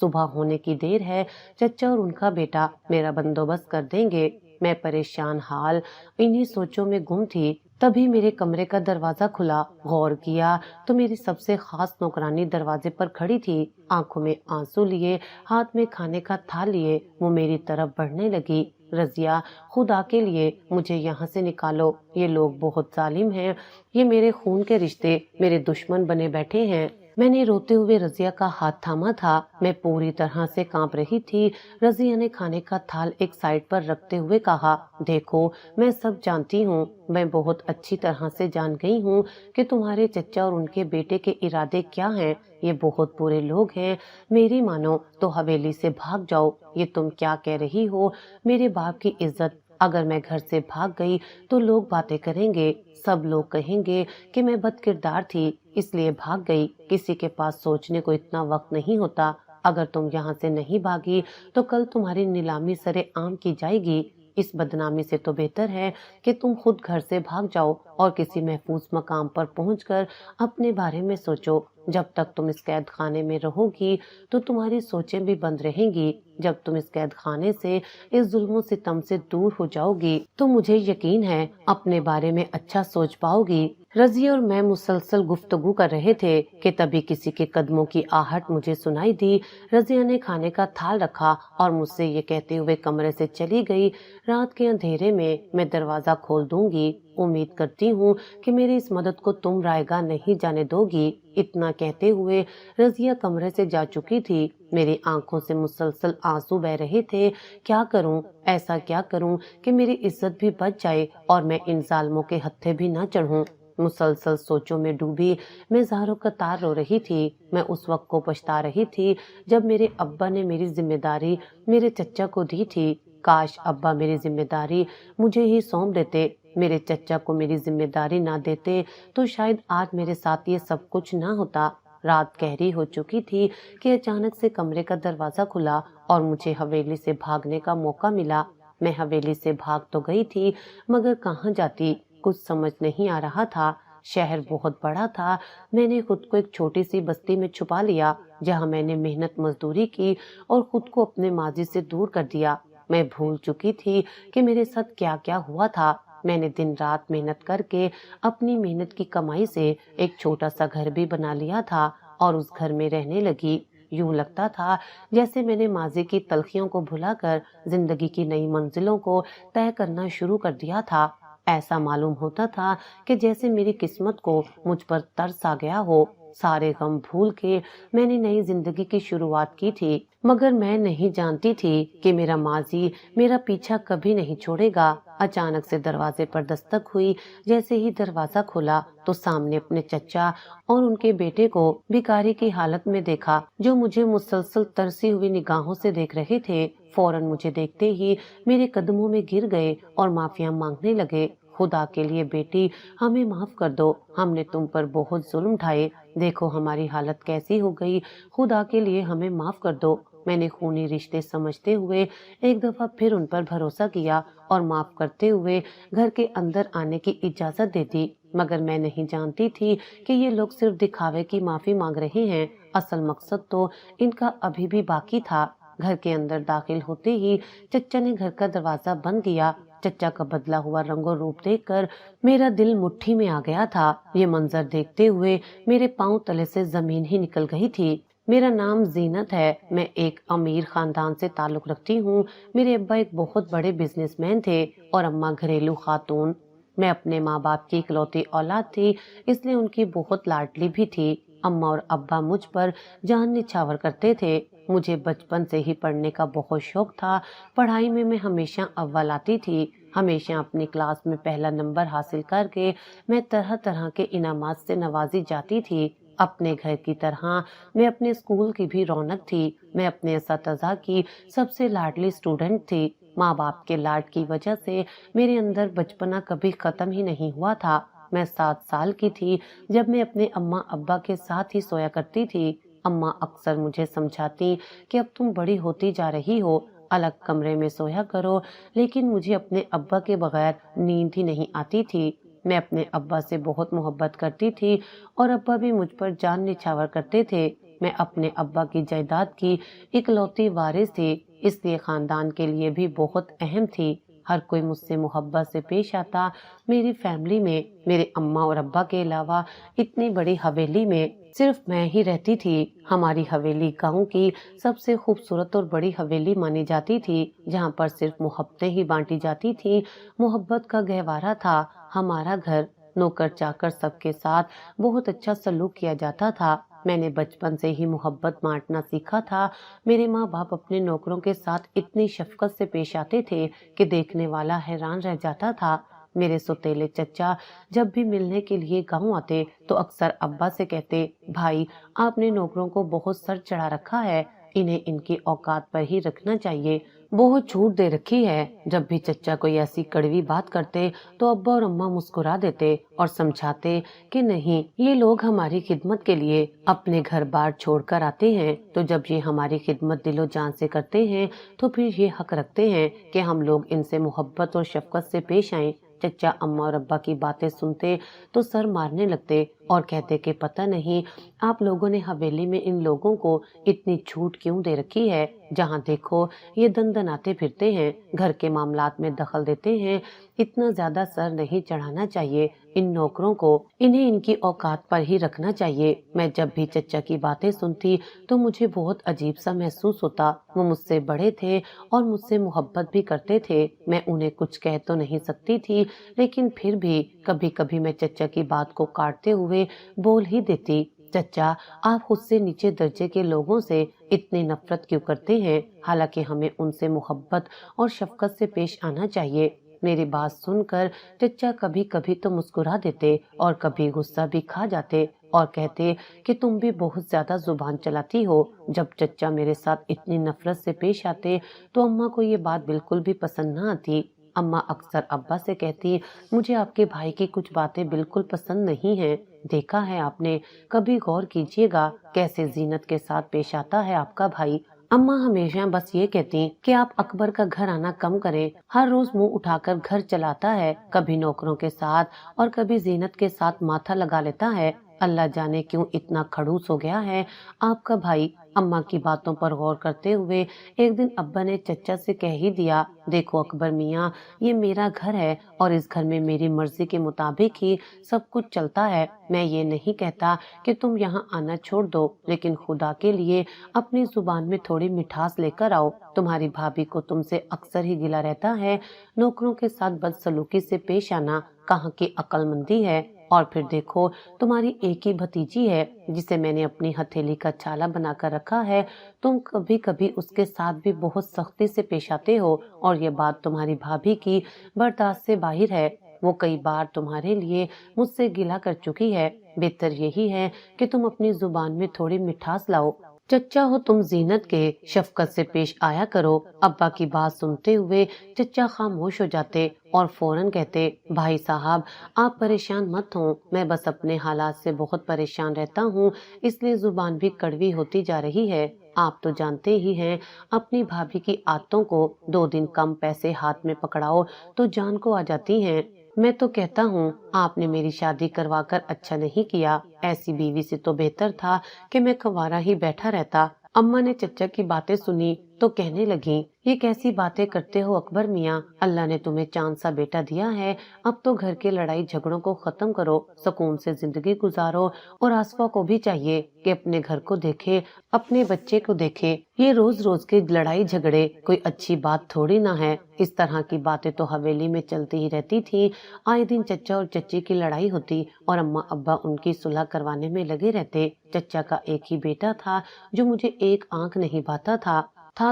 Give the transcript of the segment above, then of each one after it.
صبح ہونے کی دیر ہے، چچا اور ان کا بیٹا میرا بندوبست کر دیں گے۔ میں پریشان حال انہی سوچوں میں گم تھی، تبھی میرے کمرے کا دروازہ کھلا۔ غور کیا تو میری سب سے خاص نوکرانی دروازے پر کھڑی تھی، آنکھوں میں آنسو لیے، ہاتھ میں کھانے کا تھال لیے وہ میری طرف بڑھنے لگی۔ رضیہ، خدا کے لیے مجھے یہاں سے نکالو، یہ لوگ بہت ظالم ہیں، یہ میرے خون کے رشتے میرے دشمن بنے بیٹھے ہیں۔ میں نے روتے ہوئے رضیہ کا ہاتھ تھاما تھا، میں پوری طرح سے کانپ رہی تھی۔ رضیہ نے کھانے کا تھال ایک سائڈ پر رکھتے ہوئے کہا، دیکھو میں سب جانتی ہوں، میں بہت اچھی طرح سے جان گئی ہوں کہ تمہارے چچا اور ان کے بیٹے کے ارادے کیا ہیں، یہ بہت برے لوگ ہیں، میری مانو تو حویلی سے بھاگ جاؤ۔ یہ تم کیا کہہ رہی ہو؟ میرے باپ کی عزت، اگر میں گھر سے بھاگ گئی تو لوگ باتیں کریں گے، سب لوگ کہیں گے کہ میں بد کردار تھی اس لیے بھاگ گئی۔ کسی کے پاس سوچنے کو اتنا وقت نہیں ہوتا، اگر تم یہاں سے نہیں بھاگی تو کل تمہاری نیلامی سرے عام کی جائے گی۔ اس بدنامی سے تو بہتر ہے کہ تم خود گھر سے بھاگ جاؤ اور کسی محفوظ مقام پر پہنچ کر اپنے بارے میں سوچو۔ جب تک تم اس قید خانے میں رہو گی تو تمہاری سوچیں بھی بند رہیں گی، جب تم اس قید خانے سے، اس ظلم و ستم سے دور ہو جاؤ گی تو مجھے یقین ہے اپنے بارے میں اچھا سوچ پاؤ گی۔ رضیہ اور میں مسلسل گفتگو کر رہے تھے کہ تبھی کسی کے قدموں کی آہٹ مجھے سنائی دی۔ رضیہ نے کھانے کا تھال رکھا اور مجھ سے یہ کہتے ہوئے کمرے سے چلی گئی، رات کے اندھیرے میں دروازہ کھول دوں گی، امید کرتی ہوں کہ میری اس مدد کو تم رائے گاہ نہیں جانے دو گی۔ اتنا کہتے ہوئے رضیہ کمرے سے جا چکی تھی، میری آنکھوں سے مسلسل آنسو بہ رہے تھے۔ کیا کروں، ایسا کیا کروں کہ میری عزت بھی بچ جائے اور میں ان ظالموں کے ہتھے بھی نہ چڑھوں۔ مسلسل سوچوں میں ڈوبی میں زاروں قطار رو رہی تھی۔ میں اس وقت کو پچھتا رہی تھی جب میرے ابا نے میری ذمہ داری میرے چچا کو دی تھی۔ کاش ابا میری ذمہ داری مجھے ہی سونپ دیتے، میرے چچا کو میری ذمہ داری نہ دیتے تو شاید آج میرے ساتھ یہ سب کچھ نہ ہوتا۔ رات گہری ہو چکی تھی کہ اچانک سے کمرے کا دروازہ کھلا اور مجھے حویلی سے بھاگنے کا موقع ملا۔ میں حویلی سے بھاگ تو گئی تھی مگر کہاں جاتی، کچھ سمجھ نہیں آ رہا تھا۔ شہر بہت بڑا تھا، میں نے خود کو ایک چھوٹی سی بستی میں چھپا لیا جہاں میں نے محنت مزدوری کی اور خود کو اپنے ماضی سے دور کر دیا۔ میں بھول چکی تھی کہ میرے ساتھ کیا کیا ہوا تھا۔ میں نے دن رات محنت کر کے اپنی محنت کی کمائی سے ایک چھوٹا سا گھر بھی بنا لیا تھا اور اس گھر میں رہنے لگی۔ یوں لگتا تھا جیسے میں نے ماضی کی تلخیوں کو بھلا کر زندگی کی نئی منزلوں کو طے کرنا شروع کر دیا تھا۔ ایسا معلوم ہوتا تھا کہ جیسے میری قسمت کو مجھ پر ترس آ گیا ہو۔ سارے غم بھول کے میں نے نئی زندگی کی شروعات کی تھی، مگر میں نہیں جانتی تھی کہ میرا ماضی میرا پیچھا کبھی نہیں چھوڑے گا۔ اچانک سے دروازے پر دستک ہوئی، جیسے ہی دروازہ کھلا تو سامنے اپنے چچا اور ان کے بیٹے کو بھکاری کی حالت میں دیکھا جو مجھے مسلسل ترسی ہوئی نگاہوں سے دیکھ رہے تھے۔ فوراً مجھے دیکھتے ہی میرے قدموں میں گر گئے اور معافیاں مانگنے لگے۔ خدا کے لیے بیٹی ہمیں معاف کر دو، ہم نے تم پر بہت ظلم ڈھائے، دیکھو ہماری حالت کیسی ہو گئی، خدا کے لیے ہمیں معاف کر دو۔ میں نے خونی رشتے سمجھتے ہوئے ایک دفعہ پھر ان پر بھروسہ کیا اور معاف کرتے ہوئے گھر کے اندر آنے کی اجازت دے دی، مگر میں نہیں جانتی تھی کہ یہ لوگ صرف دکھاوے کی معافی مانگ رہے ہیں، اصل مقصد تو ان کا ابھی بھی باقی تھا۔ گھر کے اندر داخل ہوتے ہی چچا نے گھر کا دروازہ بند کیا۔ چچا کا بدلا ہوا رنگ و روپ دیکھ کر میرا دل مٹھی میں آ گیا تھا۔ یہ منظر دیکھتے ہوئے میرے پاؤں تلے سے زمین ہی نکل گئی تھی۔ میرا نام زینت ہے، میں ایک امیر خاندان سے تعلق رکھتی ہوں۔ میرے ابا ایک بہت بڑے بزنس مین تھے اور اماں گھریلو خاتون۔ میں اپنے ماں باپ کی اکلوتی اولاد تھی، اس لیے ان کی بہت لاڈلی بھی تھی۔ اماں اور ابا مجھ پر جان نچھاور کرتے تھے۔ مجھے بچپن سے ہی پڑھنے کا بہت شوق تھا، پڑھائی میں ہمیشہ اول آتی تھی۔ ہمیشہ اپنی کلاس میں پہلا نمبر حاصل کر کے میں طرح طرح کے انعامات سے نوازی جاتی تھی۔ اپنے گھر کی طرح میں اپنے اسکول کی بھی رونق تھی۔ میں اپنے اساتذہ کی سب سے لاڈلی اسٹوڈنٹ تھی۔ ماں باپ کے لاڈ کی وجہ سے میرے اندر بچپنا کبھی ختم ہی نہیں ہوا تھا۔ میں 7 سال کی تھی جب میں اپنے اماں ابا کے ساتھ ہی سویا کرتی تھی۔ اماں اکثر مجھے سمجھاتی کہ اب تم بڑی ہوتی جا رہی ہو، الگ کمرے میں سویا کرو، لیکن مجھے اپنے ابا کے بغیر نیند ہی نہیں آتی تھی۔ میں اپنے ابا سے بہت محبت کرتی تھی اور ابا بھی مجھ پر جان نچھاور کرتے تھے۔ میں اپنے ابا کی جائیداد کی اکلوتی وارث تھی، اس لیے خاندان کے لیے بھی بہت اہم تھی۔ ہر کوئی مجھ سے محبت سے پیش آتا۔ میری فیملی میں میرے اماں اور ابا کے علاوہ اتنی بڑی حویلی میں صرف میں ہی رہتی تھی۔ ہماری حویلی گاؤں کی سب سے خوبصورت اور بڑی حویلی مانی جاتی تھی، جہاں پر صرف محبتیں ہی بانٹی جاتی تھی۔ محبت کا گہوارہ تھا ہمارا گھر۔ نوکر چاکر سب کے ساتھ بہت اچھا سلوک کیا جاتا تھا۔ میں نے بچپن سے ہی محبت بانٹنا سیکھا تھا۔ میرے ماں باپ اپنے نوکروں کے ساتھ اتنی شفقت سے پیش آتے تھے کہ دیکھنے والا حیران رہ جاتا تھا۔ میرے سوتیلے چچا جب بھی ملنے کے لیے گاؤں آتے تو اکثر ابا سے کہتے، بھائی آپ نے نوکروں کو بہت سر چڑھا رکھا ہے، انہیں ان کی اوقات پر ہی رکھنا چاہیے، بہت چھوٹ دے رکھی ہے۔ جب بھی چچا کوئی ایسی کڑوی بات کرتے تو ابا اور اماں مسکرا دیتے اور سمجھاتے کہ نہیں، یہ لوگ ہماری خدمت کے لیے اپنے گھر بار چھوڑ کر آتے ہیں، تو جب یہ ہماری خدمت دل و جان سے کرتے ہیں تو پھر یہ حق رکھتے ہیں کہ ہم لوگ ان سے محبت اور شفقت سے پیش آئیں۔ چچا اماں اور ابا کی باتیں سنتے تو سر مارنے لگتے اور کہتے کہ پتہ نہیں آپ لوگوں نے حویلی میں ان لوگوں کو اتنی چھوٹ کیوں دے رکھی ہے، جہاں دیکھو یہ دن دناتے پھرتے ہیں، گھر کے معاملات میں دخل دیتے ہیں۔ اتنا زیادہ سر نہیں چڑھانا چاہیے ان نوکروں کو، انہیں ان کی اوقات پر ہی رکھنا چاہیے۔ میں جب بھی چچا کی باتیں سنتی تو مجھے بہت عجیب سا محسوس ہوتا۔ وہ مجھ سے بڑے تھے اور مجھ سے محبت بھی کرتے تھے۔ میں انہیں کچھ کہہ تو نہیں سکتی تھی، لیکن پھر بھی کبھی کبھی میں چچا کی بات کو کاٹتے ہوئے بول ہی دیتی، چچا آپ خود سے نیچے درجے کے لوگوں سے اتنی نفرت کیوں کرتے ہیں، حالانکہ ہمیں ان سے محبت اور شفقت سے پیش آنا چاہیے۔ میری بات سن کر چچا کبھی کبھی تو مسکرا دیتے اور کبھی غصہ بھی کھا جاتے اور کہتے کہ تم بھی بہت زیادہ زبان چلاتی ہو۔ جب چچا میرے ساتھ اتنی نفرت سے پیش آتے تو اماں کو یہ بات بالکل بھی پسند نہ آتی۔ اماں اکثر ابا سے کہتی، مجھے آپ کے بھائی کی کچھ باتیں بالکل پسند نہیں ہیں، دیکھا ہے آپ نے، کبھی غور کیجیے گا کیسے زینت کے ساتھ پیش آتا ہے آپ کا بھائی۔ اماں ہمیشہ بس یہ کہتی کہ آپ اکبر کا گھر آنا کم کریں، ہر روز منہ اٹھا کر گھر چلاتا ہے، کبھی نوکروں کے ساتھ اور کبھی زینت کے ساتھ ماتھا لگا لیتا ہے، اللہ جانے کیوں اتنا کھڑوس ہو گیا ہے آپ کا بھائی۔ اماں کی باتوں پر غور کرتے ہوئے ایک دن ابا نے چچا سے کہہ ہی دیا، دیکھو اکبر میاں، یہ میرا گھر ہے اور اس گھر میں میری مرضی کے مطابق ہی سب کچھ چلتا ہے۔ میں یہ نہیں کہتا کہ تم یہاں آنا چھوڑ دو، لیکن خدا کے لیے اپنی زبان میں تھوڑی مٹھاس لے کر آؤ۔ تمہاری بھابھی کو تم سے اکثر ہی گلہ رہتا ہے، نوکروں کے ساتھ بدسلوکی سے پیش آنا کہاں کی عقل مندی ہے؟ اور پھر دیکھو تمہاری ایک ہی بھتیجی ہے جسے میں نے اپنی ہتھیلی کا چھالا بنا کر رکھا ہے، تم کبھی کبھی اس کے ساتھ بھی بہت سختی سے پیش آتے ہو اور یہ بات تمہاری بھابھی کی برداشت سے باہر ہے۔ وہ کئی بار تمہارے لیے مجھ سے گلہ کر چکی ہے، بہتر یہی ہے کہ تم اپنی زبان میں تھوڑی مٹھاس لاؤ۔ چچا ہو تم زینت کے، شفقت سے پیش آیا کرو۔ ابا کی بات سنتے ہوئے چچا خاموش ہو جاتے اور فوراً کہتے، بھائی صاحب آپ پریشان مت ہوں، میں بس اپنے حالات سے بہت پریشان رہتا ہوں، اس لیے زبان بھی کڑوی ہوتی جا رہی ہے۔ آپ تو جانتے ہی ہیں اپنی بھابھی کی عادتوں کو، 2 دن کم پیسے ہاتھ میں پکڑاؤ تو جان کو آ جاتی ہیں۔ میں تو کہتا ہوں آپ نے میری شادی کروا کر اچھا نہیں کیا، ایسی بیوی سے تو بہتر تھا کہ میں کنوارا ہی بیٹھا رہتا۔ اماں نے چچا کی باتیں سنی تو کہنے لگیں، یہ کیسی باتیں کرتے ہو اکبر میاں، اللہ نے تمہیں چاند سا بیٹا دیا ہے، اب تو گھر کے لڑائی جھگڑوں کو ختم کرو، سکون سے زندگی گزارو، اور آسفا کو بھی چاہیے کہ اپنے گھر کو دیکھے، اپنے بچے کو دیکھے، یہ روز روز کے لڑائی جھگڑے کوئی اچھی بات تھوڑی نہ ہے۔ اس طرح کی باتیں تو حویلی میں چلتی ہی رہتی تھی، آئے دن چچا اور چچی کی لڑائی ہوتی اور اماں ابا ان کی صلح کروانے میں لگے رہتے۔ چچا کا ایک ہی بیٹا تھا جو مجھے ایک آنکھ نہیں بھاتا تھا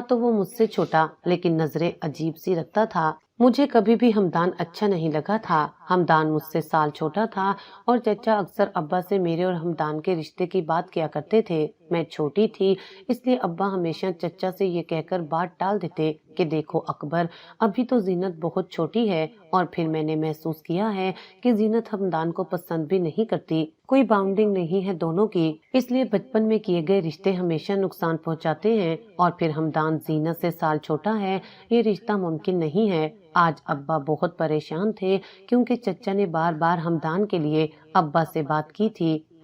تو وہ مجھ سے چھوٹا لیکن نظریں عجیب سی رکھتا تھا۔ مجھے کبھی بھی ہمدان اچھا نہیں لگا تھا، ہمدان مجھ سے سال چھوٹا تھا اور چچا اکثر ابا سے میرے اور ہمدان کے رشتے کی بات کیا کرتے تھے۔ میں چھوٹی تھی اس لیے ابا ہمیشہ چچا سے یہ کہہ کر بات ٹال دیتے کہ دیکھو اکبر، ابھی تو زینت بہت چھوٹی ہے، اور پھر میں نے محسوس کیا ہے کہ زینت ہمدان کو پسند بھی نہیں کرتی، کوئی باؤنڈنگ نہیں ہے دونوں کی، اس لیے بچپن میں کیے گئے رشتے ہمیشہ نقصان پہنچاتے ہیں، اور پھر ہمدان زینت سے سال چھوٹا ہے، یہ رشتہ ممکن نہیں ہے۔ آج ابا بہت پریشان تھے کیونکہ چچا نے بار بار ہمدان کے لیے ابا سے بات کی تھی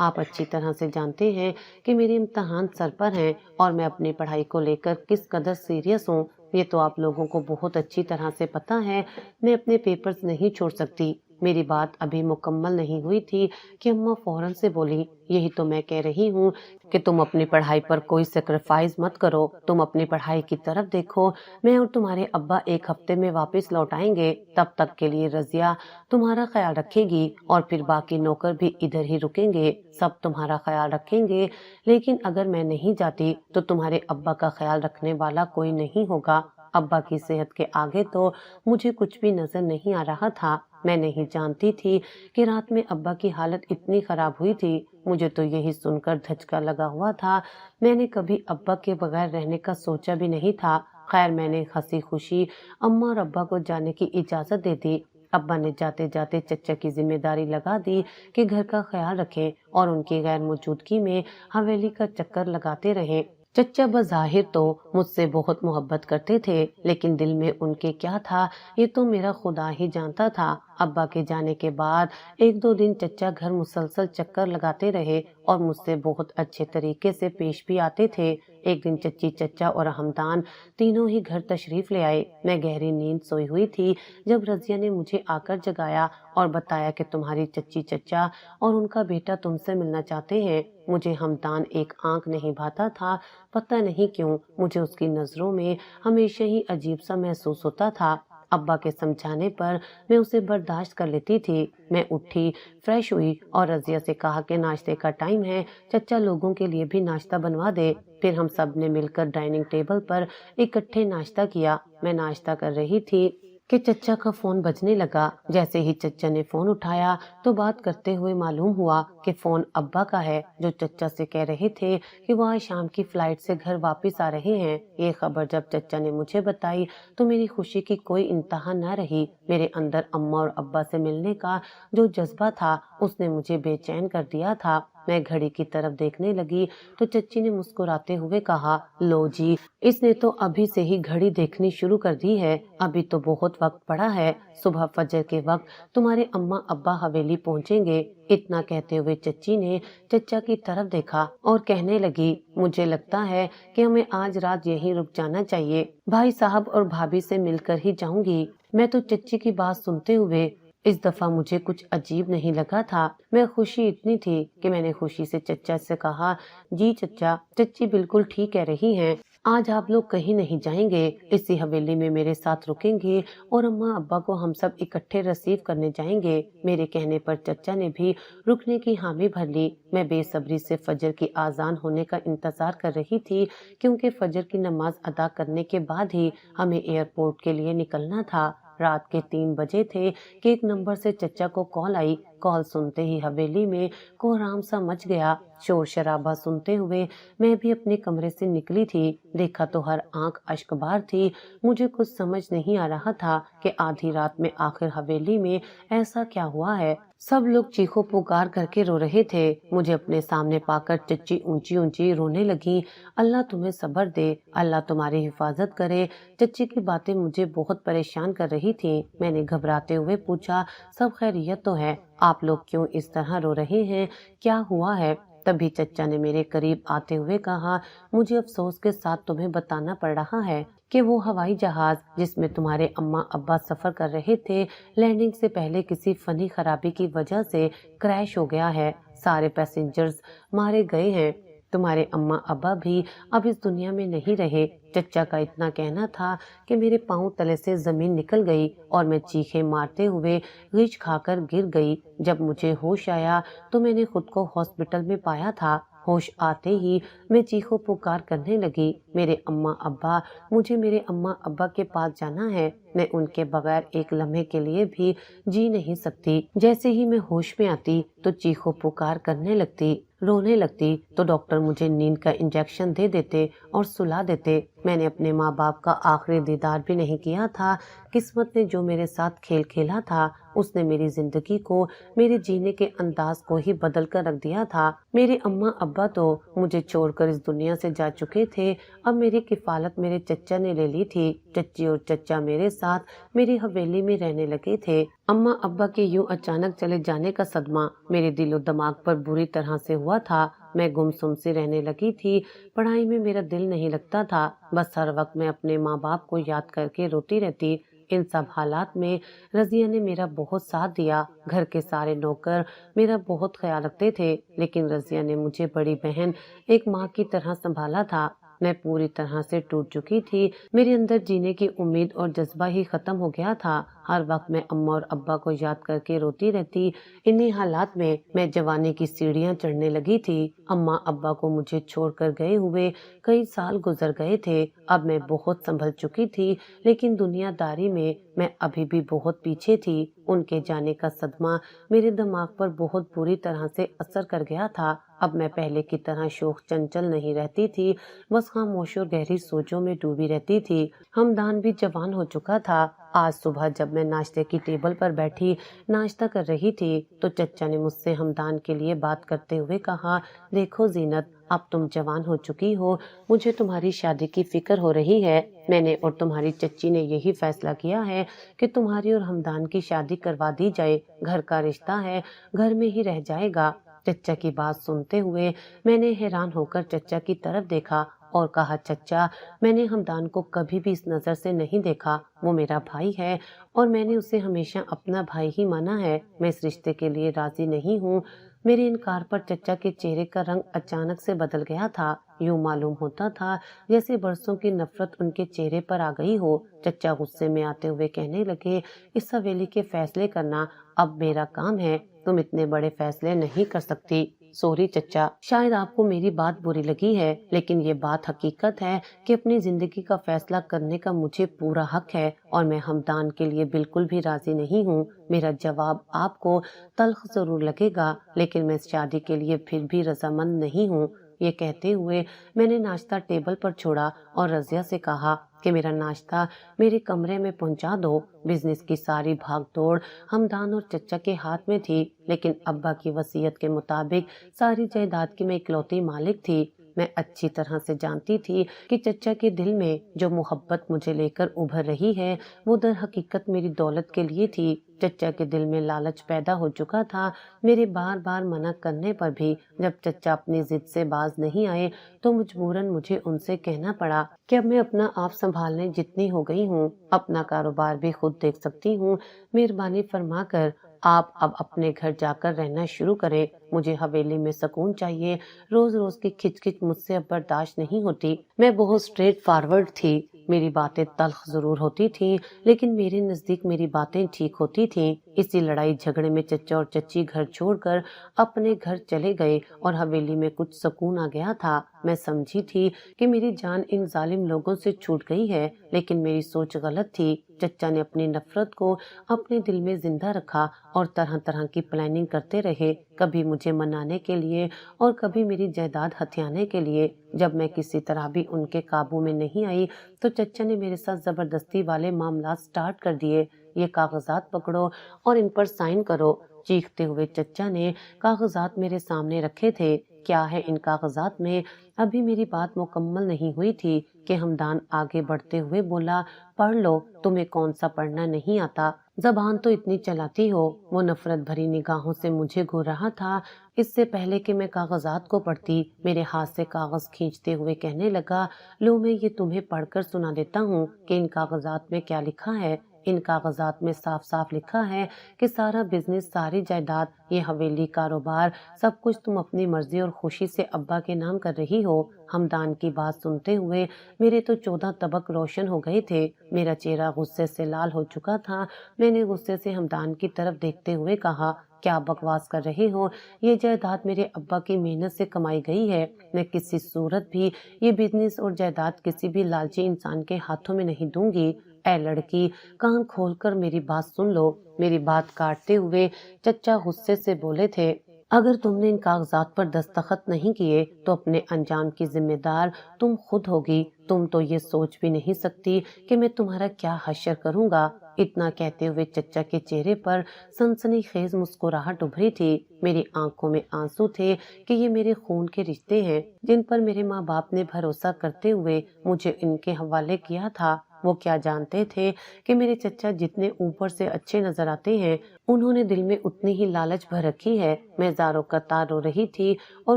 آپ اچھی طرح سے جانتے ہیں کہ میرے امتحان سر پر ہیں اور میں اپنی پڑھائی کو لے کر کس قدر سیریس ہوں، یہ تو آپ لوگوں کو بہت اچھی طرح سے پتا ہے۔ میں اپنے پیپرز نہیں چھوڑ سکتی۔ میری بات ابھی مکمل نہیں ہوئی تھی کہ اماں فوراً سے بولی، یہی تو میں کہہ رہی ہوں کہ تم اپنی پڑھائی پر کوئی سیکریفائز مت کرو، تم اپنی پڑھائی کی طرف دیکھو۔ میں اور تمہارے ابا ایک ہفتے میں واپس لوٹ آئیں گے، تب تک کے لیے رضیہ تمہارا خیال رکھے گی اور پھر باقی نوکر بھی ادھر ہی رکیں گے، سب تمہارا خیال رکھیں گے۔ لیکن اگر میں نہیں جاتی تو تمہارے ابا کا خیال رکھنے والا کوئی نہیں ہوگا۔ ابا کی صحت کے آگے تو مجھے کچھ بھی نظر نہیں آ رہا تھا۔ میں نہیں جانتی تھی کہ رات میں ابا کی حالت اتنی خراب ہوئی تھی۔ مجھے تو یہی سن کر دھچکا لگا ہوا تھا۔ میں نے کبھی ابا کے بغیر رہنے کا سوچا بھی نہیں تھا۔ خیر میں نے ہنسی خوشی اماں اور ابا کو جانے کی اجازت دے دی۔ ابا نے جاتے جاتے چچا کی ذمہ داری لگا دی کہ گھر کا خیال رکھیں اور ان کی غیر موجودگی میں حویلی کا چکر لگاتے رہیں۔ چچا بظاہر تو مجھ سے بہت محبت کرتے تھے، لیکن دل میں ان کے کیا تھا یہ تو میرا خدا ہی جانتا تھا۔ ابا کے جانے کے بعد ایک دو دن چچا گھر مسلسل چکر لگاتے رہے اور مجھ سے بہت اچھے طریقے سے پیش بھی آتے تھے۔ ایک دن چچی، چچا اور ہمدان تینوں ہی گھر تشریف لے آئے۔ میں گہری نیند سوئی ہوئی تھی جب رضیہ نے مجھے آ کر جگایا اور بتایا کہ تمہاری چچی، چچا اور ان کا بیٹا تم سے ملنا چاہتے ہیں۔ مجھے ہمدان ایک آنکھ نہیں بھاتا تھا، پتہ نہیں کیوں مجھے اس کی نظروں میں ہمیشہ ہی عجیب سا محسوس ہوتا تھا۔ ابا کے سمجھانے پر میں اسے برداشت کر لیتی تھی۔ میں اٹھی، فریش ہوئی اور رضیہ سے کہا کہ ناشتے کا ٹائم ہے، چچا لوگوں کے لیے بھی ناشتہ بنوا دے۔ پھر ہم سب نے مل کر ڈائننگ ٹیبل پر اکٹھے ناشتہ کیا۔ میں ناشتہ کر رہی تھی کہ چچا کا فون بجنے لگا۔ جیسے ہی چچا نے فون اٹھایا تو بات کرتے ہوئے معلوم ہوا کہ فون ابا کا ہے، جو چچا سے کہہ رہے تھے کہ وہ آج شام کی فلائٹ سے گھر واپس آ رہے ہیں۔ یہ خبر جب چچا نے مجھے بتائی تو میری خوشی کی کوئی انتہا نہ رہی۔ میرے اندر اماں اور ابا سے ملنے کا جو جذبہ تھا اس نے مجھے بے چین کر دیا تھا۔ میں گھڑی کی طرف دیکھنے لگی تو چچی نے مسکراتے ہوئے کہا، لو جی، اس نے تو ابھی سے ہی گھڑی دیکھنی شروع کر دی ہے، ابھی تو بہت وقت پڑا ہے، صبح فجر کے وقت تمہارے اماں ابا حویلی پہنچیں گے۔ اتنا کہتے ہوئے چچی نے چچا کی طرف دیکھا اور کہنے لگی، مجھے لگتا ہے کہ ہمیں آج رات یہیں رک جانا چاہیے، بھائی صاحب اور بھابھی سے مل کر ہی جاؤں گی۔ میں تو چچی کی بات سنتے ہوئے اس دفعہ مجھے کچھ عجیب نہیں لگا تھا۔ میں خوشی اتنی تھی کہ میں نے خوشی سے چچا سے کہا، جی چچا، چچی بالکل ٹھیک کہہ رہی ہیں، آج آپ لوگ کہیں نہیں جائیں گے، اسی حویلی میں میرے ساتھ رکیں گے اور اماں ابا کو ہم سب اکٹھے ریسیو کرنے جائیں گے۔ میرے کہنے پر چچا نے بھی رکنے کی حامی بھر لی۔ میں بے صبری سے فجر کی اذان ہونے کا انتظار کر رہی تھی، کیونکہ فجر کی نماز ادا کرنے کے بعد ہی ہمیں ایئرپورٹ کے لیے نکلنا تھا۔ رات کے 3 بجے تھے کہ ایک نمبر سے چچا کو کال آئی۔ کال سنتے ہی حویلی میں کوہرام سا مچ گیا۔ شور شرابہ سنتے ہوئے میں بھی اپنے کمرے سے نکلی تھی۔ دیکھا تو ہر آنکھ اشک بار تھی۔ مجھے کچھ سمجھ نہیں آ رہا تھا کہ آدھی رات میں آخر حویلی میں ایسا کیا ہوا ہے۔ سب لوگ چیخو پکار کر کے رو رہے تھے۔ مجھے اپنے سامنے پا کر چچی اونچی اونچی رونے لگی، اللہ تمہیں صبر دے، اللہ تمہاری حفاظت کرے۔ چچی کی باتیں مجھے بہت پریشان کر رہی تھیں۔ میں نے گھبراتے ہوئے پوچھا، سب خیریت تو ہے؟ آپ لوگ کیوں اس طرح رو رہے ہیں؟ کیا ہوا ہے؟ تبھی چچا نے میرے قریب آتے ہوئے کہا، مجھے افسوس کے ساتھ تمہیں بتانا پڑ رہا ہے کہ وہ ہوائی جہاز جس میں تمہارے اماں ابا سفر کر رہے تھے، لینڈنگ سے پہلے کسی فنی خرابی کی وجہ سے کریش ہو گیا ہے۔ سارے پیسنجرز مارے گئے ہیں۔ تمہارے اماں ابا بھی اب اس دنیا میں نہیں رہے۔ چچا کا اتنا کہنا تھا کہ میرے پاؤں تلے سے زمین نکل گئی اور میں چیخیں مارتے ہوئے غیچ کھا کر گر گئی۔ جب مجھے ہوش آیا تو میں نے خود کو ہاسپٹل میں پایا تھا۔ ہوش آتے ہی میں چیخو پکار کرنے لگی، میرے اماں ابا، مجھے میرے اماں ابا کے پاس جانا ہے، میں ان کے بغیر ایک لمحے کے لیے بھی جی نہیں سکتی۔ جیسے ہی میں ہوش میں آتی تو چیخو پکار کرنے لگتی، رونے لگتی تو ڈاکٹر مجھے نیند کا انجیکشن دے دیتے اور سلا دیتے۔ میں نے اپنے ماں باپ کا آخری دیدار بھی نہیں کیا تھا۔ قسمت نے جو میرے ساتھ کھیل کھیلا تھا اس نے میری زندگی کو، میرے جینے کے انداز کو ہی بدل کر رکھ دیا تھا۔ میرے اماں ابا تو مجھے چھوڑ کر اس دنیا سے جا چکے تھے، اب میری کفالت میرے چچا نے لے لی تھی۔ چچی اور چچا میرے ساتھ میری حویلی میں رہنے لگے تھے۔ اماں ابا کے یوں اچانک چلے جانے کا صدمہ میرے دل و دماغ پر بری طرح سے ہوا تھا۔ میں گم سم سی رہنے لگی تھی، پڑھائی میں میرا دل نہیں لگتا تھا، بس ہر وقت میں اپنے ماں باپ کو یاد کر کے روتی رہتی۔ ان سب حالات میں رضیہ نے میرا بہت ساتھ دیا۔ گھر کے سارے نوکر میرا بہت خیال رکھتے تھے، لیکن رضیہ نے مجھے بڑی بہن، ایک ماں کی طرح سنبھالا تھا۔ میں پوری طرح سے ٹوٹ چکی تھی، میرے اندر جینے کی امید اور جذبہ ہی ختم ہو گیا تھا۔ ہر وقت میں اماں اور ابا کو یاد کر کے روتی رہتی۔ انہی حالات میں جوانی کی سیڑھیاں چڑھنے لگی تھی۔ اماں ابا کو مجھے چھوڑ کر گئے ہوئے کئی سال گزر گئے تھے۔ اب میں بہت سنبھل چکی تھی، لیکن دنیا داری میں ابھی بھی بہت پیچھے تھی۔ ان کے جانے کا صدمہ میرے دماغ پر بہت بری طرح سے اثر کر گیا تھا۔ اب میں پہلے کی طرح شوخ چنچل نہیں رہتی تھی، بس خاموش اور گہری سوچوں میں ڈوبی رہتی تھی۔ ہمدان بھی جوان ہو چکا تھا۔ آج صبح جب میں ناشتے کی ٹیبل پر بیٹھی ناشتہ کر رہی تھی تو چچا نے مجھ سے ہمدان کے لیے بات کرتے ہوئے کہا، دیکھو زینت، اب تم جوان ہو چکی ہو، مجھے تمہاری شادی کی فکر ہو رہی ہے۔ میں نے اور تمہاری چچی نے یہی فیصلہ کیا ہے کہ تمہاری اور ہمدان کی شادی کروا دی جائے۔ گھر کا رشتہ ہے، گھر میں ہی رہ جائے گا۔ چچا کی بات سنتے ہوئے میں نے حیران ہو کر چچا کی طرف دیکھا اور کہا، چچا، میں نے ہمدان کو کبھی بھی اس نظر سے نہیں دیکھا، وہ میرا بھائی ہے اور میں نے اسے ہمیشہ اپنا بھائی ہی مانا ہے۔ میں اس رشتے کے لیے راضی نہیں ہوں۔ میرے انکار پر چچا کے چہرے کا رنگ اچانک سے بدل گیا تھا۔ یوں معلوم ہوتا تھا جیسے برسوں کی نفرت ان کے چہرے پر آ گئی ہو۔ چچا غصے میں آتے ہوئے کہنے لگے، اس حویلی کے فیصلے کرنا اب میرا کام ہے، تم اتنے بڑے فیصلے نہیں کر سکتی۔ سوری چچا، شاید آپ کو میری بات بری لگی ہے، لیکن یہ بات حقیقت ہے کہ اپنی زندگی کا فیصلہ کرنے کا مجھے پورا حق ہے اور میں ہمدان کے لیے بالکل بھی راضی نہیں ہوں۔ میرا جواب آپ کو تلخ ضرور لگے گا، لیکن میں اس شادی کے لیے پھر بھی رضامند نہیں ہوں۔ یہ کہتے ہوئے میں نے ناشتہ ٹیبل پر چھوڑا اور رضیہ سے کہا کہ میرا ناشتہ میرے کمرے میں پہنچا دو۔ بزنس کی ساری بھاگ دوڑ ہمدان اور چچا کے ہاتھ میں تھی، لیکن ابا کی وصیت کے مطابق ساری جائیداد کی میں اکلوتی مالک تھی۔ میں اچھی طرح سے جانتی تھی کہ چچا کے دل میں جو محبت مجھے لے کر ابھر رہی ہے وہ در حقیقت میری دولت کے لیے تھی۔ چچا کے دل میں لالچ پیدا ہو چکا تھا۔ میرے بار بار منع کرنے پر بھی جب چچا اپنی ضد سے باز نہیں آئے تو مجبوراً مجھے ان سے کہنا پڑا کہ اب میں اپنا آپ سنبھالنے جتنی ہو گئی ہوں، اپنا کاروبار بھی خود دیکھ سکتی ہوں۔ مہربانی فرما کر آپ اب اپنے گھر جا کر رہنا شروع کریں، مجھے حویلی میں سکون چاہیے۔ روز روز کی کھچ کھچ مجھ سے اب برداشت نہیں ہوتی۔ میں بہت اسٹریٹ فارورڈ تھی، میری باتیں تلخ ضرور ہوتی تھیں، لیکن میرے نزدیک میری باتیں ٹھیک ہوتی تھیں۔ اسی لڑائی جھگڑے میں چچا اور چچی گھر چھوڑ کر اپنے گھر چلے گئے اور حویلی میں کچھ سکون آ گیا تھا۔ میں سمجھی تھی کہ میری جان ان ظالم لوگوں سے چھوٹ گئی ہے، لیکن میری سوچ غلط تھی۔ چچا نے اپنی نفرت کو اپنے دل میں زندہ رکھا اور طرح طرح کی پلاننگ کرتے رہے، کبھی مجھے منانے کے لیے اور کبھی میری جائیداد ہتھیانے کے لیے۔ جب میں کسی طرح بھی ان کے قابو میں نہیں آئی تو چچا نے میرے ساتھ زبردستی والے معاملات سٹارٹ کر دیے۔ یہ کاغذات پکڑو اور ان پر سائن کرو۔ چیختے ہوئے چچا نے کاغذات میرے سامنے رکھے تھے۔ کیا ہے ان کاغذات میں؟ ابھی میری بات مکمل نہیں ہوئی تھی کہ ہمدان آگے بڑھتے ہوئے بولا، پڑھ لو، تمہیں کون سا پڑھنا نہیں آتا؟ زبان تو اتنی چلاتی ہو۔ وہ نفرت بھری نگاہوں سے مجھے گھور رہا تھا۔ اس سے پہلے کہ میں کاغذات کو پڑھتی، میرے ہاتھ سے کاغذ کھینچتے ہوئے کہنے لگا، لو میں یہ تمہیں پڑھ کر سنا دیتا ہوں کہ ان کاغذات میں کیا لکھا ہے۔ ان کاغذات میں صاف صاف لکھا ہے کہ سارا بزنس، ساری جائیداد، یہ حویلی، کاروبار، سب کچھ تم اپنی مرضی اور خوشی سے ابا کے نام کر رہی ہو۔ ہمدان کی بات سنتے ہوئے میرے تو 14 طبق روشن ہو گئے تھے، میرا چہرہ غصے سے لال ہو چکا تھا۔ میں نے غصے سے ہمدان کی طرف دیکھتے ہوئے کہا، کیا بکواس کر رہے ہو؟ یہ جائیداد میرے ابا کی محنت سے کمائی گئی ہے، میں کسی صورت بھی یہ بزنس اور جائیداد کسی بھی لالچی انسان کے ہاتھوں میں نہیں دوں گی۔ اے لڑکی، کان کھول کر میری بات سن لو۔ میری بات کاٹتے ہوئے چچا غصے سے بولے تھے، اگر تم نے ان کاغذات پر دستخط نہیں کیے تو اپنے انجام کی ذمہ دار تم خود ہوگی۔ تم تو یہ سوچ بھی نہیں سکتی کہ میں تمہارا کیا حشر کروں گا۔ اتنا کہتے ہوئے چچا کے چہرے پر سنسنی خیز مسکراہٹ ابھری تھی۔ میری آنکھوں میں آنسو تھے کہ یہ میرے خون کے رشتے ہیں جن پر میرے ماں باپ نے بھروسہ کرتے ہوئے مجھے ان کے حوالے کیا تھا۔ وہ کیا جانتے تھے کہ میرے چچا جتنے اوپر سے اچھے نظر آتے ہیں انہوں نے دل میں اتنی ہی لالچ بھر رکھی ہے۔ میں زاروں قطار رو رہی تھی اور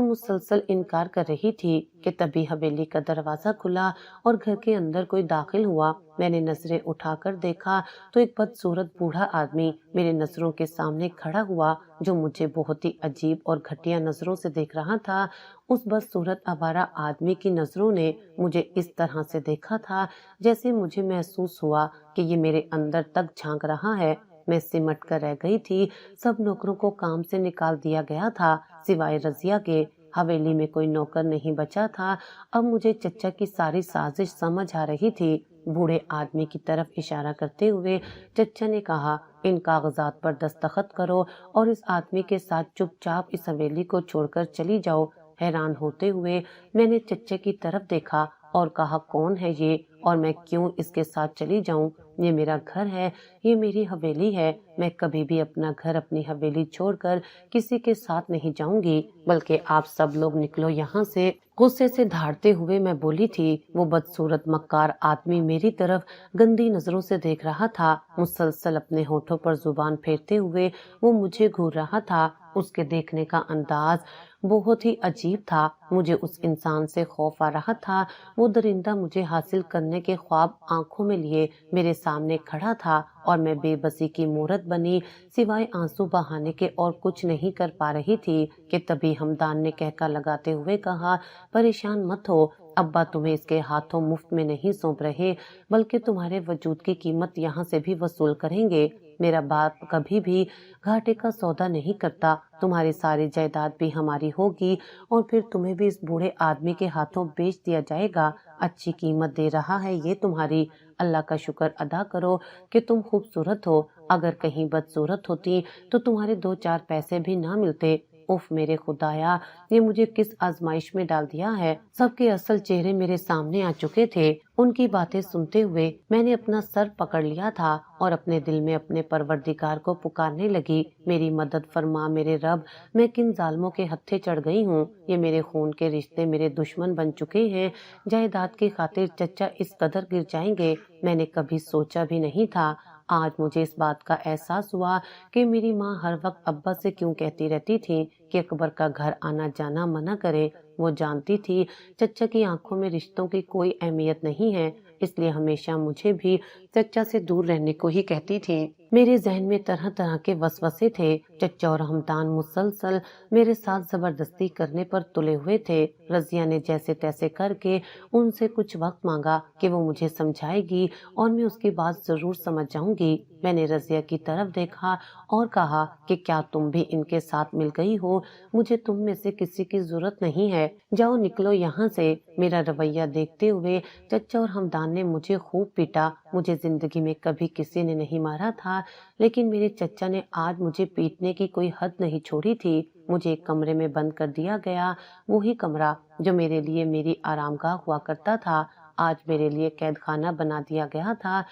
مسلسل انکار کر رہی تھی کہ تبھی حویلی کا دروازہ کھلا اور گھر کے اندر کوئی داخل ہوا۔ میں نے نظریں اٹھا کر دیکھا تو ایک بدصورت بوڑھا آدمی میرے نظروں کے سامنے کھڑا ہوا جو مجھے بہت ہی عجیب اور گھٹیا نظروں سے دیکھ رہا تھا۔ اس بدصورت آوارہ آدمی کی نظروں نے مجھے اس طرح سے دیکھا تھا جیسے مجھے محسوس ہوا کہ یہ میرے اندر تک جھانک رہا ہے۔ میں سمٹ کر رہ گئی تھی۔ سب نوکروں کو کام سے نکال دیا گیا تھا سوائے رضیہ کے۔ حویلی میں کوئی نوکر نہیں بچا تھا۔ اب مجھے چچا کی ساری سازش سمجھ آ رہی تھی۔ بوڑھے آدمی کی طرف اشارہ کرتے ہوئے چچا نے کہا، ان کاغذات پر دستخط کرو اور اس آدمی کے ساتھ چپ چاپ اس حویلی کو چھوڑ کر چلی جاؤ۔ حیران ہوتے ہوئے میں نے چچا کی طرف دیکھا اور کہا، کون ہے یہ اور میں کیوں اس کے ساتھ چلی جاؤں؟ یہ میرا گھر ہے، یہ میری حویلی ہے۔ میں کبھی بھی اپنا گھر اپنی حویلی چھوڑ کر کسی کے ساتھ نہیں جاؤں گی، بلکہ آپ سب لوگ نکلو یہاں سے۔ غصے سے دھاڑتے ہوئے میں بولی تھی۔ وہ بدصورت مکار آدمی میری طرف گندی نظروں سے دیکھ رہا تھا۔ مسلسل اپنے ہونٹوں پر زبان پھیرتے ہوئے وہ مجھے گھور رہا تھا۔ اس کے دیکھنے کا انداز بہت ہی عجیب تھا۔ مجھے اس انسان سے خوف آ رہا تھا۔ وہ درندہ مجھے حاصل کرنے کے خواب آنکھوں میں لیے میرے سامنے کھڑا تھا اور میں بے بسی کی مورت بنی سوائے آنسو بہانے کے اور کچھ نہیں کر پا رہی تھی کہ تبھی ہمدان نے کہکا لگاتے ہوئے کہا، پریشان مت ہو، ابا تمہیں اس کے ہاتھوں مفت میں نہیں سونپ رہے بلکہ تمہارے وجود کی قیمت یہاں سے بھی وصول کریں گے۔ میرا باپ کبھی بھی گھاٹے کا سودا نہیں کرتا۔ تمہاری ساری جائیداد بھی ہماری ہوگی اور پھر تمہیں بھی اس بوڑھے آدمی کے ہاتھوں بیچ دیا جائے گا۔ اچھی قیمت دے رہا ہے یہ تمہاری۔ اللہ کا شکر ادا کرو کہ تم خوبصورت ہو۔ اگر کہیں بدصورت ہوتی تو تمہارے 2-4 پیسے بھی نہ ملتے۔ اف میرے خدایا، یہ مجھے کس آزمائش میں ڈال دیا ہے۔ سب کے اصل چہرے میرے سامنے آ چکے تھے۔ ان کی باتیں سنتے ہوئے میں نے اپنا سر پکڑ لیا تھا اور اپنے دل میں اپنے پروردگار کو پکارنے لگی، میری مدد فرما میرے رب، میں کن ظالموں کے ہتھے چڑھ گئی ہوں۔ یہ میرے خون کے رشتے میرے دشمن بن چکے ہیں۔ جائیداد کی خاطر چچا اس قدر گر جائیں گے میں نے کبھی سوچا بھی نہیں تھا۔ آج مجھے اس بات کا احساس ہوا کہ میری ماں ہر وقت ابا سے کیوں کہتی رہتی تھی کہ اکبر کا گھر آنا جانا منع کرے۔ وہ جانتی تھی چچا کی آنکھوں میں رشتوں کی کوئی اہمیت نہیں ہے، اس لیے ہمیشہ مجھے بھی چچا سے دور رہنے کو ہی کہتی تھی۔ میرے ذہن میں طرح طرح کے وسوسے تھے۔ چچا اور ہمدان مسلسل میرے ساتھ زبردستی کرنے پر تلے ہوئے تھے۔ رضیہ نے جیسے تیسے کر کے ان سے کچھ وقت مانگا کہ وہ مجھے سمجھائے گی اور میں اس کی بات ضرور سمجھ جاؤں گی۔ میں نے رضیہ کی طرف دیکھا اور کہا کہ کیا تم بھی ان کے ساتھ مل گئی ہو؟ مجھے تم میں سے کسی کی ضرورت نہیں ہے، جاؤ نکلو یہاں سے۔ میرا رویہ دیکھتے ہوئے چچا اور ہمدان نے مجھے خوب پیٹا۔ مجھے زندگی میں کبھی کسی نے نہیں مارا تھا، لیکن میرے چچا نے آج مجھے پیٹنے کی کوئی حد نہیں چھوڑی تھی۔ مجھے ایک کمرے میں بند کر دیا گیا، وہی کمرہ جو میرے لیے میری آرام گاہ ہوا کرتا تھا آج میرے لیے قید خانہ بنا دیا گیا تھا۔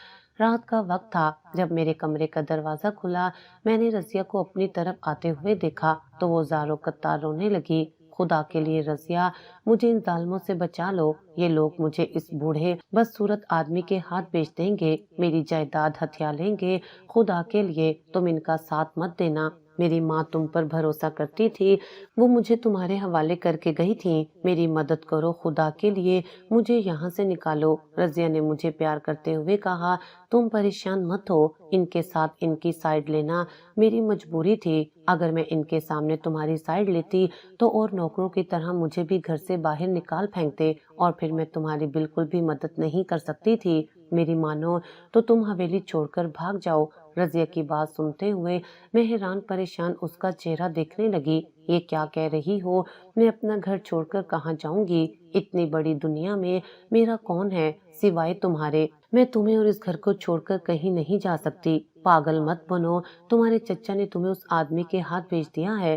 رات کا وقت تھا۔ جب میرے کمرے کا دروازہ کھلا میں نے رضیہ کو اپنی طرف آتے ہوئے دیکھا تو وہ زاروں قطار رونے لگی۔ خدا کے لیے رضیہ، مجھے ان ظالموں سے بچا لو، یہ لوگ مجھے اس بوڑھے بدصورت آدمی کے ہاتھ بیچ دیں گے، میری جائیداد ہتھیا لیں گے۔ خدا کے لیے تم ان کا ساتھ مت دینا۔ میری ماں تم پر بھروسہ کرتی تھی، وہ مجھے تمہارے حوالے کر کے گئی تھی، میری مدد کرو خدا کے لیے، مجھے یہاں سے نکالو۔ رضیہ نے مجھے پیار کرتے ہوئے کہا، تم پریشان مت ہو، ان کے ساتھ ان کی سائیڈ لینا میری مجبوری تھی۔ اگر میں ان کے سامنے تمہاری سائیڈ لیتی تو اور نوکروں کی طرح مجھے بھی گھر سے باہر نکال پھینکتے اور پھر میں تمہاری بالکل بھی مدد نہیں کر سکتی تھی۔ میری مانو تو تم حویلی چھوڑ کر بھاگ جاؤ۔ رضیہ کی بات سنتے ہوئے میں حیران پریشان اس کا چہرہ دیکھنے لگی۔ یہ کیا کہہ رہی ہو؟ میں اپنا گھر چھوڑ کر کہاں جاؤں گی؟ اتنی بڑی دنیا میں میرا کون ہے سوائے تمہارے؟ میں تمہیں اور اس گھر کو چھوڑ کر کہیں نہیں جا سکتی۔ پاگل مت بنو، تمہارے چچا نے تمہیں اس آدمی کے ہاتھ بھیج دیا ہے،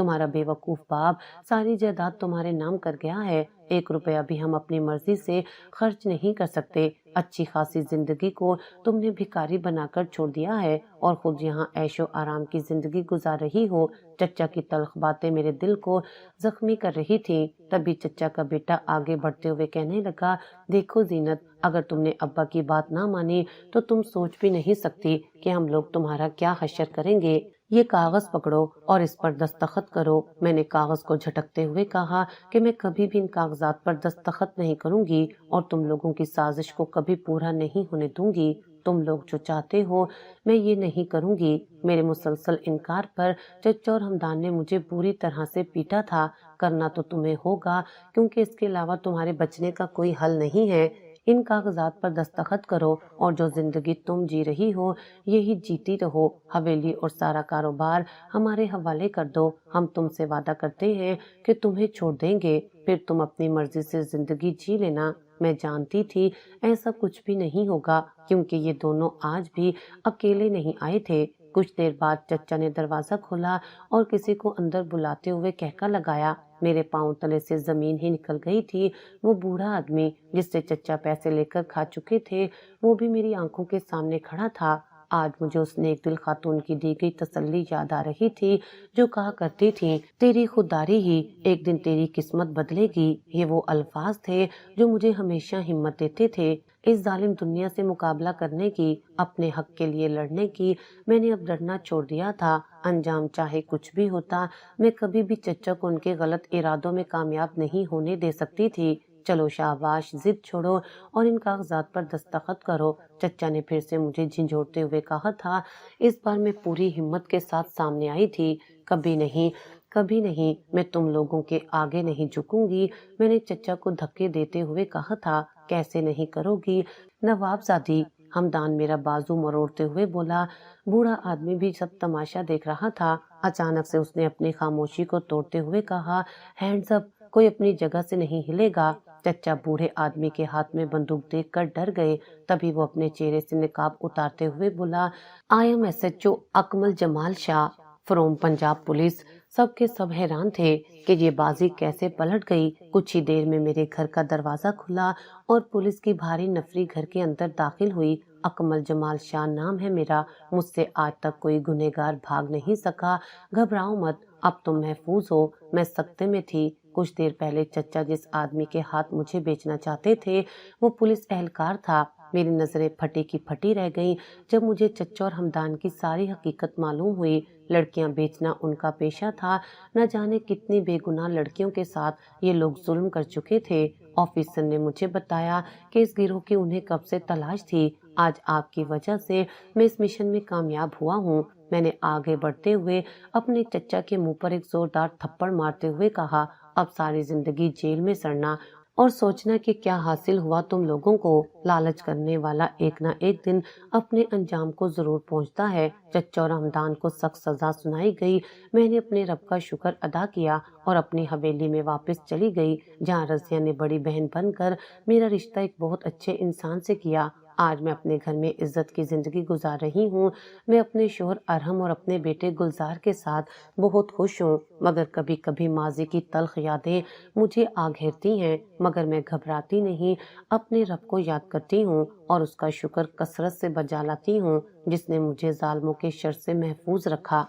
تمہارا بے وقوف باپ ساری جائیداد تمہارے نام کر گیا ہے، 1 روپیہ بھی ہم اپنی مرضی سے خرچ نہیں کر سکتے، اچھی خاصی زندگی کو تم نے بھکاری بنا کر چھوڑ دیا ہے اور خود یہاں عیش و آرام کی زندگی گزار رہی ہو۔ چچا کی تلخ باتیں میرے دل کو زخمی کر رہی تھی۔ تبھی چچا کا بیٹا آگے بڑھتے ہوئے کہنے لگا، دیکھو زینت، اگر تم نے ابا کی بات نہ مانی تو تم سوچ بھی نہیں سکتی کہ ہم لوگ تمہارا کیا حشر کریں گے۔ یہ کاغذ پکڑو اور اس پر دستخط کرو۔ میں نے کاغذ کو جھٹکتے ہوئے کہا کہ میں کبھی بھی ان کاغذات پر دستخط نہیں کروں گی اور تم لوگوں کی سازش کو کبھی پورا نہیں ہونے دوں گی۔ تم لوگ جو چاہتے ہو میں یہ نہیں کروں گی۔ میرے مسلسل انکار پر چچا اور ہمدان نے مجھے بری طرح سے پیٹا تھا۔ کرنا تو تمہیں ہوگا کیونکہ اس کے علاوہ تمہارے بچنے کا کوئی حل نہیں ہے۔ ان کاغذات پر دستخط کرو اور جو زندگی تم جی رہی ہو یہی جیتی رہو۔ حویلی اور سارا کاروبار ہمارے حوالے کر دو۔ ہم تم سے وعدہ کرتے ہیں کہ تمہیں چھوڑ دیں گے، پھر تم اپنی مرضی سے زندگی جی لینا۔ میں جانتی تھی ایسا کچھ بھی نہیں ہوگا کیونکہ یہ دونوں آج بھی اکیلے نہیں آئے تھے۔ کچھ دیر بعد چچا نے دروازہ کھولا اور کسی کو اندر بلاتے ہوئے کہکا لگایا۔ میرے پاؤں تلے سے زمین ہی نکل گئی تھی۔ وہ بوڑھا آدمی جس سے چچا پیسے لے کر کھا چکے تھے وہ بھی میری آنکھوں کے سامنے کھڑا تھا۔ آج مجھے اس نیک دل خاتون کی دی گئی تسلی یاد آ رہی تھی جو کہا کرتی تھی، تیری خودداری ہی ایک دن تیری قسمت بدلے گی۔ یہ وہ الفاظ تھے جو مجھے ہمیشہ ہمت دیتے تھے اس ظالم دنیا سے مقابلہ کرنے کی، اپنے حق کے لیے لڑنے کی۔ میں نے اب ڈرنا چھوڑ دیا تھا۔ انجام چاہے کچھ بھی ہوتا میں کبھی بھی چچا کو ان کے غلط ارادوں میں کامیاب نہیں ہونے دے سکتی تھی۔ چلو شاباش، ضد چھوڑو اور ان کاغذات پر دستخط کرو۔ چچا نے پھر سے مجھے جھنجھوڑتے ہوئے کہا تھا۔ اس بار میں پوری ہمت کے ساتھ سامنے آئی تھی۔ کبھی نہیں، کبھی نہیں، میں تم لوگوں کے آگے نہیں جھکوں گی۔ میں نے چچا کو دھکے دیتے ہوئے کہا تھا، کیسے نہیں کرو گی نواب زادی؟ ہمدان میرا بازو مروڑتے ہوئے بولا۔ بوڑھا آدمی بھی سب تماشا دیکھ رہا تھا۔ اچانک سے اس نے اپنی خاموشی کو توڑتے ہوئے کہا، ہینڈز اپ، کوئی اپنی جگہ سے نہیں ہلے گا۔ چچا بوڑھے آدمی کے ہاتھ میں بندوق دیکھ کر ڈر گئے۔ تبھی وہ اپنے چہرے سے نقاب اتارتے ہوئے بولا، I am S H O Akmal Jamal Shah from Punjab police. سب کے سب حیران تھے کہ یہ بازی کیسے پلٹ گئی۔ کچھ ہی دیر میں میرے گھر کا دروازہ کھلا اور پولیس کی بھاری نفری گھر کے اندر داخل ہوئی۔ اکمل جمال شاہ نام ہے میرا، مجھ سے آج تک کوئی گنہگار بھاگ نہیں سکا۔ گھبراؤ مت، اب تم محفوظ ہو۔ میں سکتے میں تھی۔ کچھ دیر پہلے چچا جس آدمی کے ہاتھ مجھے بیچنا چاہتے تھے وہ پولیس اہلکار تھا۔ میری نظریں پھٹی کی پھٹی رہ گئیں جب مجھے چچا اور ہمدان کی ساری حقیقت معلوم ہوئی۔ لڑکیاں بیچنا ان کا پیشہ تھا۔ نہ جانے کتنی بے گناہ لڑکیوں کے ساتھ یہ لوگ ظلم کر چکے تھے۔ آفیسر نے مجھے بتایا کہ اس گروہ کی انہیں کب سے تلاش تھی۔ آج آپ کی وجہ سے میں اس مشن میں کامیاب ہوا ہوں۔ میں نے آگے بڑھتے ہوئے اپنے چچا کے منہ پر ایک زوردار تھپڑ مارتے ہوئے کہا، اب ساری زندگی جیل میں سڑنا اور سوچنا کہ کیا حاصل ہوا تم لوگوں کو۔ لالچ کرنے والا ایک نہ ایک دن اپنے انجام کو ضرور پہنچتا ہے۔ چچا اور ہمدان کو سخت سزا سنائی گئی۔ میں نے اپنے رب کا شکر ادا کیا اور اپنی حویلی میں واپس چلی گئی جہاں رضیہ نے بڑی بہن بن کر میرا رشتہ ایک بہت اچھے انسان سے کیا۔ آج میں اپنے گھر میں عزت کی زندگی گزار رہی ہوں۔ میں اپنے شوہر ارحم اور اپنے بیٹے گلزار کے ساتھ بہت خوش ہوں، مگر کبھی کبھی ماضی کی تلخ یادیں مجھے آ گھیرتی ہیں، مگر میں گھبراتی نہیں، اپنے رب کو یاد کرتی ہوں اور اس کا شکر کثرت سے بجا لاتی ہوں جس نے مجھے ظالموں کے شر سے محفوظ رکھا۔